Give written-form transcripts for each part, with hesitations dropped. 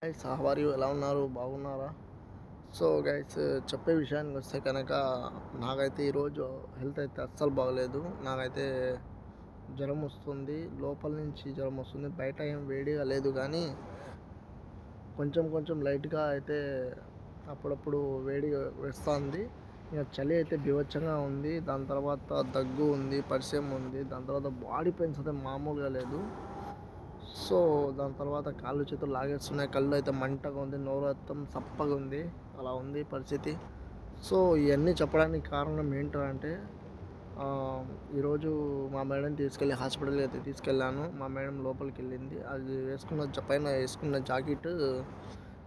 Guys how are you? ఎలా ఉన్నారు? బాగున్నారా? సో గైస్, చెప్పే విషయానికి వస్తే కనుక నాకైతే ఈరోజు హెల్త్ అయితే అస్సలు బాగలేదు. నాకైతే జ్వరం వస్తుంది, లోపల నుంచి జ్వరం వస్తుంది. బయట ఏం వేడిగా లేదు కానీ కొంచెం కొంచెం లైట్గా అయితే అప్పుడప్పుడు వేడి వేస్తుంది. ఇక చలి అయితే బీభత్సంగా ఉంది. దాని తర్వాత దగ్గు ఉంది, పరిచయం ఉంది. దాని తర్వాత బాడీ పెయిన్స్ అయితే మామూలుగా లేదు. సో దాని తర్వాత కాళ్ళు చేతులు లాగేస్తున్నాయి, కళ్ళు అయితే మంటగా ఉంది, నోరు మొత్తం సప్పగా ఉంది. అలా ఉంది పరిస్థితి. సో ఇవన్నీ చెప్పడానికి కారణం ఏంటంటే ఆ, ఈరోజు మా మేడం తీసుకెళ్ళి హాస్పిటల్కి అయితే తీసుకెళ్ళాను. మా మేడం లోపలికి వెళ్ళింది. అది పైన వేసుకున్న జాకెట్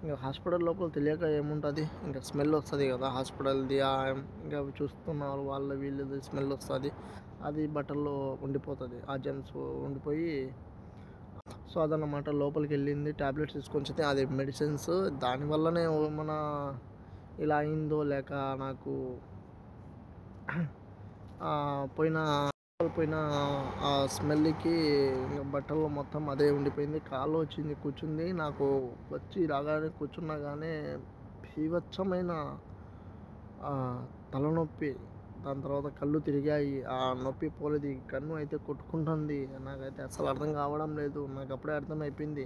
ఇంకా హాస్పిటల్ లోపల తెలియక ఏముంటుంది, ఇంకా స్మెల్ వస్తుంది కదా హాస్పిటల్ది. ఇంకా చూస్తున్నారు వాళ్ళు వీళ్ళది స్మెల్ వస్తుంది. అది బట్టల్లో ఉండిపోతుంది, ఆ జెమ్స్ ఉండిపోయి. సో అదన్నమాట, లోపలికి వెళ్ళింది, ట్యాబ్లెట్స్ తీసుకొని వచ్చింది. అది మెడిసిన్స్. దానివల్లనే మన ఇలా అయిందో లేక నాకు పోయిన పోయిన ఆ స్మెల్కి ఇంకా బట్టల్లో మొత్తం అదే ఉండిపోయింది. కాళ్ళు వచ్చింది, కూర్చుంది. నాకు వచ్చి రాగానే కూర్చున్నా కానీ బీభత్సమైన తలనొప్పి. దాని తర్వాత కళ్ళు తిరిగాయి. ఆ నొప్పి పోలేదు. కన్ను అయితే కొట్టుకుంటుంది. నాకైతే అసలు అర్థం కావడం లేదు. నాకు అప్పుడే అర్థమైపోయింది,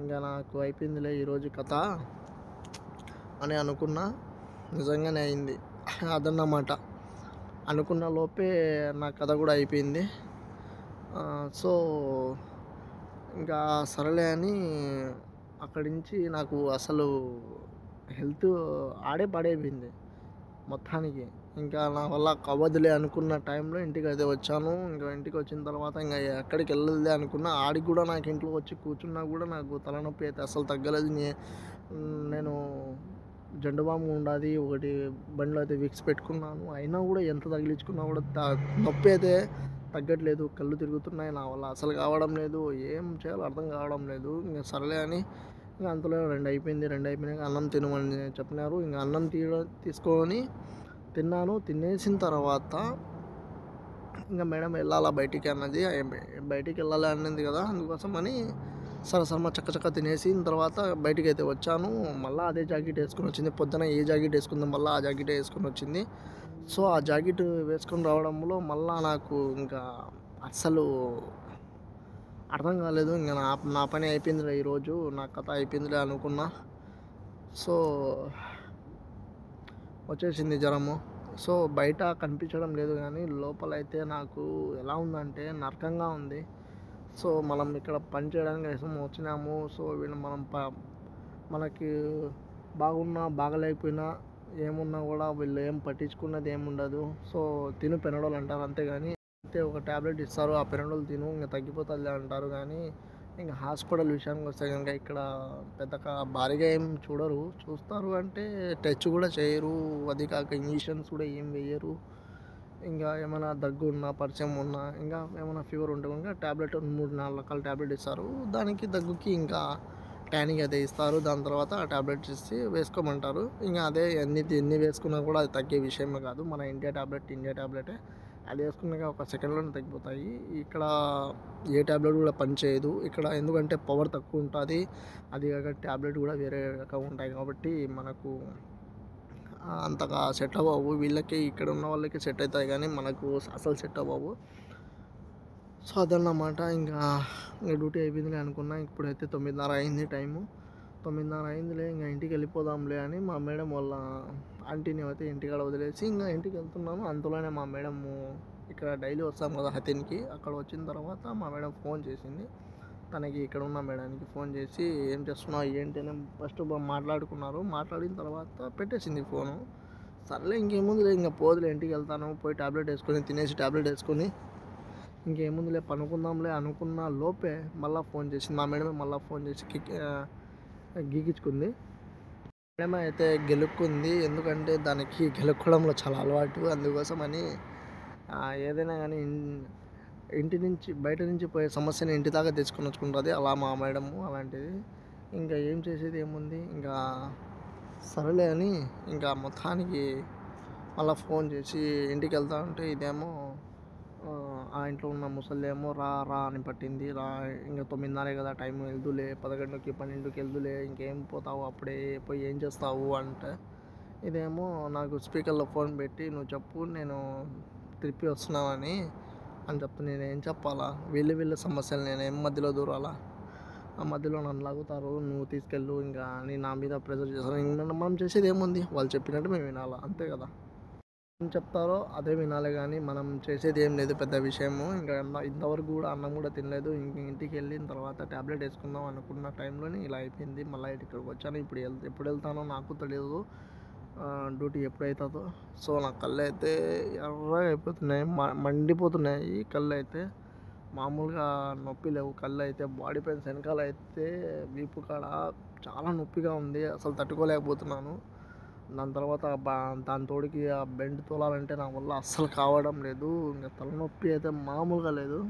ఇంకా నాకు అయిపోయిందిలే ఈరోజు కథ అని అనుకున్నా. నిజంగానే అయింది అదన్నమాట. అనుకున్న లోపే నా కథ కూడా అయిపోయింది. సో ఇంకా సరేలే అని అక్కడి నుంచి నాకు అసలు హెల్త్ ఆడే పడైపోయింది మొత్తానికి. ఇంకా నా వల్ల కవ్వదులే అనుకున్న టైంలో ఇంటికి అయితే వచ్చాను. ఇంకా ఇంటికి వచ్చిన తర్వాత ఇంకా ఎక్కడికి వెళ్ళదులే అనుకున్నా. ఆడికి కూడా నాకు ఇంట్లో వచ్చి కూర్చున్నా కూడా నాకు తలనొప్పి అయితే అసలు తగ్గలేదు. నేను జండు బామ్ ఉండాది ఒకటి బండిలో అయితే విక్స్ పెట్టుకున్నాను. అయినా కూడా ఎంత తగిలించుకున్నా కూడా నొప్పి అయితే తగ్గట్లేదు. కళ్ళు తిరుగుతున్నాయి, నా వల్ల అసలు కావడం లేదు. ఏం చేయాలో అర్థం కావడం లేదు. ఇంకా సర్లే అని ఇంకా అంతలో 2 అయిపోయింది. 2 అయిపోయినాక అన్నం తినమని చెప్పినారు. ఇంకా అన్నం తీసుకొని తిన్నాను. తినేసిన తర్వాత ఇంకా మేడం వెళ్ళాలా బయటికి అన్నది. బయటికి వెళ్ళాలి అన్నది కదా, అందుకోసం అని సరసమ చక్క తినేసిన తర్వాత బయటికి అయితే వచ్చాను. మళ్ళీ అదే జాకెట్ వేసుకొని వచ్చింది. పొద్దున ఏ జాకెట్ వేసుకుందాం మళ్ళీ ఆ జాకెట్ వేసుకొని వచ్చింది. సో ఆ జాకెట్ వేసుకొని రావడంలో మళ్ళీ నాకు ఇంకా అస్సలు అర్థం కాలేదు. ఇంకా నా పని అయిపోయిందిలే, ఈరోజు నా కథ అయిపోయిందిలే అనుకున్నా. సో వచ్చేసింది జ్వరము. సో బయట కనిపించడం లేదు కానీ లోపలైతే నాకు ఎలా ఉందంటే నరకంగా ఉంది. సో మనం ఇక్కడ పని చేయడానికి వచ్చినాము. సో వీళ్ళు మనకి బాగున్నా బాగలేకపోయినా ఏమున్నా కూడా వీళ్ళు ఏం పట్టించుకున్నది ఏముండదు. సో తిను పెనడోలు అంటారు అంతేగాని అయితే ఒక ట్యాబ్లెట్ ఇస్తారు, ఆ పెనడోలు తిను ఇంకా తగ్గిపోతుంది అంటారు. కానీ ఇంకా హాస్పిటల్ విషయానికి వస్తే కనుక ఇక్కడ పెద్దగా భారీగా ఏం చూస్తారు అంటే టచ్ కూడా చేయరు. అది కాక ఇంజక్షన్స్ కూడా ఏం వేయరు. ఇంకా ఏమైనా దగ్గు ఉన్నా పరిచయం ఉన్నా ఇంకా ఏమైనా ఫీవర్ ఉంటే కనుక ట్యాబ్లెట్ 3-4 రకాల ట్యాబ్లెట్ ఇస్తారు. దానికి దగ్గుకి ఇంకా టానిక్ అయితే ఇస్తారు. దాని తర్వాత ఆ ట్యాబ్లెట్స్ ఇచ్చి వేసుకోమంటారు. ఇంకా అదే ఎన్ని వేసుకున్నా కూడా అది తగ్గే విషయమే కాదు. మన ఇండియా ట్యాబ్లెటే, అది వేసుకున్నాక ఒక సెకండ్లోనే తగ్గిపోతాయి. ఇక్కడ ఏ ట్యాబ్లెట్ కూడా పనిచేయదు ఇక్కడ, ఎందుకంటే పవర్ తక్కువ ఉంటుంది. అది కాక ట్యాబ్లెట్ కూడా వేరే రకంగా ఉంటాయి కాబట్టి మనకు అంతగా సెట్ అవ్వవు. వీళ్ళకి ఇక్కడ ఉన్న వాళ్ళకి సెట్ అవుతాయి కానీ మనకు అసలు సెట్ అవ్వవు. సో అదన్నమాట. ఇంకా డ్యూటీ అయిపోయిందిలే అనుకున్నా. ఇప్పుడైతే 9:30 అయింది టైము. 9:30 అయిందిలే, ఇంకా ఇంటికి వెళ్ళిపోదాంలే అని మా మేడం వాళ్ళ ఆంటీని అయితే ఇంటికాడ వదిలేసి ఇంకా ఇంటికి వెళ్తున్నాను. అంతలోనే మా మేడము ఇక్కడ డైలీ వస్తాం కదా హతిన్కి, అక్కడ వచ్చిన తర్వాత మా మేడం ఫోన్ చేసింది. తనకి ఇక్కడ ఉన్న మేడానికి ఫోన్ చేసి ఏం చేస్తున్నావు ఏంటి అని ఫస్ట్ మాట్లాడుకున్నారు. మాట్లాడిన తర్వాత పెట్టేసింది ఫోను. సర్లే ఇంకేముందులే, ఇంకా పోదులే ఇంటికి వెళ్తాను, పోయి ట్యాబ్లెట్ వేసుకొని తినేసి ట్యాబ్లెట్ వేసుకొని ఇంకేముందులే పనుకుందాంలే అనుకున్న లోపే మళ్ళీ ఫోన్ చేసింది మా మేడమే. మళ్ళీ ఫోన్ చేసి గీకించుకుంది. మేడం అయితే గెలుక్కుంది, ఎందుకంటే దానికి గెలుక్కోవడంలో చాలా అలవాటు. అందుకోసమని ఏదైనా కానీ బయట నుంచి పోయే సమస్యని ఇంటి దాకా తెచ్చుకొని వచ్చుకుంటుంది. అలా మా మేడము అలాంటిది. ఇంకా ఏం చేసేది ఏముంది, ఇంకా సరేలే అని ఇంకా మొత్తానికి మళ్ళీ ఫోన్ చేసి ఇంటికి వెళ్తా ఉంటే ఇదేమో ఆ ఇంట్లో ఉన్న ముసలేమో రా రా అని పట్టింది. ఇంక 9:30 కదా టైం, వెళ్దులే 11కి 12కి వెళ్దులే, ఇంకేం పోతావు అప్పుడే పోయి ఏం చేస్తావు అంటే, ఇదేమో నాకు స్పీకర్లో ఫోన్ పెట్టి నువ్వు చెప్పు నేను తిరిపి వస్తున్నానని అని చెప్తే నేనేం చెప్పాలా? వీళ్ళ సమస్యలు నేనేం మధ్యలో దూరాలా? ఆ మధ్యలో నన్ను లాగుతారు, నువ్వు తీసుకెళ్ళు ఇంకా అని నా మీద ప్రెజర్ చేస్తారు. ఇంక మనం చేసేది ఏముంది? వాళ్ళు చెప్పినట్టు మేము వినాలా, అంతే కదా. ఏం చెప్తారో అదే వినాలి కానీ మనం చేసేది ఏం లేదు పెద్ద విషయము. ఇంకా ఇంతవరకు కూడా అన్నం కూడా తినలేదు. ఇంటికి వెళ్ళిన తర్వాత ట్యాబ్లెట్ వేసుకుందాం అనుకున్న టైంలోనే ఇలా అయిపోయింది. మళ్ళీ ఇక్కడికి వచ్చాను. ఇప్పుడు ఎప్పుడు వెళ్తానో నాకు తెలియదు. డ్యూటీ ఎప్పుడవుతుందో. సో నా కళ్ళు అయితే ఎర్రగా అయిపోతున్నాయి, మండిపోతున్నాయి కళ్ళు అయితే. మామూలుగా నొప్పి లేవు కళ్ళు అయితే. బాడీ పెయిన్స్ వెనకాల అయితే వీపు కాడ చాలా నొప్పిగా ఉంది, అసలు తట్టుకోలేకపోతున్నాను. దాని తర్వాత దాని తోడికి ఆ బెండ్ తోలాలంటే నా వల్ల అస్సలు కావడం లేదు. ఇంకా తలనొప్పి అయితే మామూలుగా లేదు,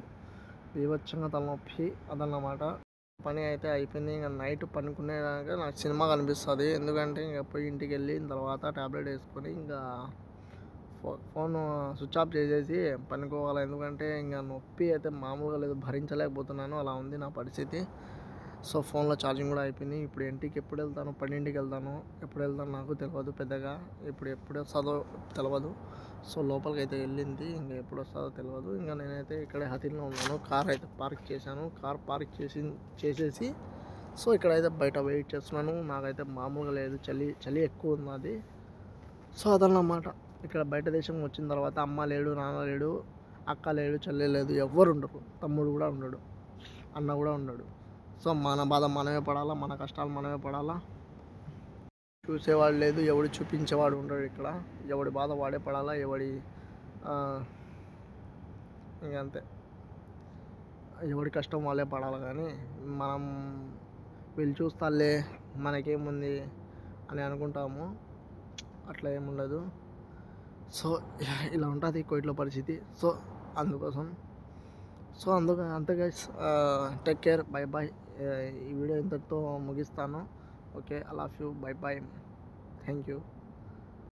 బీభత్సంగా తలనొప్పి అదన్నమాట. పని అయితే అయిపోయింది. ఇంకా నైట్ పనుకునేదాకా నాకు సినిమా కనిపిస్తుంది. ఎందుకంటే ఇంకా పోయి ఇంటికి వెళ్ళిన తర్వాత ట్యాబ్లెట్ వేసుకొని ఇంకా ఫోన్ స్విచ్ ఆఫ్ చేసేసి పనుకోవాలి. ఎందుకంటే ఇంకా నొప్పి అయితే మామూలుగా లేదు, భరించలేకపోతున్నాను. అలా ఉంది నా పరిస్థితి. సో ఫోన్లో ఛార్జింగ్ కూడా అయిపోయింది. ఇప్పుడు ఇంటికి ఎప్పుడు వెళ్తాను? 12కి వెళ్తాను. ఎప్పుడు వెళ్తాను నాకు తెలియదు పెద్దగా. ఎప్పుడు వస్తుందో తెలియదు. సో లోపలికి అయితే వెళ్ళింది, ఇంకా ఎప్పుడు వస్తుందో తెలియదు. ఇంకా నేనైతే ఇక్కడే హతిలో ఉన్నాను. కార్ అయితే పార్క్ చేశాను. కార్ పార్క్ చేసేసి సో ఇక్కడైతే బయట వెయిట్ చేస్తున్నాను. నాకైతే మామూలుగా లేదు, చలి ఎక్కువ ఉన్నది. సో అదన్నమాట. ఇక్కడ బయట దేశం వచ్చిన తర్వాత అమ్మ లేడు, నాన్న లేడు, అక్క లేడు, చెల్లె లేదు, ఎవ్వరు ఉండరు. తమ్ముడు కూడా ఉండడు, అన్న కూడా ఉండడు. సో మన బాధ మనమే పడాలా, మన కష్టాలు మనమే పడాలా. చూసేవాడు లేదు, ఎవడు చూపించేవాడు ఉండడు ఇక్కడ. ఎవడి బాధ వాడే పడాలా, ఇంకంతే, ఎవడి కష్టం వాళ్ళే పడాలి. కానీ మనం వీళ్ళు చూస్తాలే మనకేముంది అని అనుకుంటాము, అట్లా ఏముండదు. సో ఇలా ఉంటుంది కోవిడ్లో పరిస్థితి. సో అందుకోసం అంతే guys. Take care, bye bye. ఈ వీడియో ఇంతటితో ముగిస్తాను. Okay, I love you, bye bye, thank you.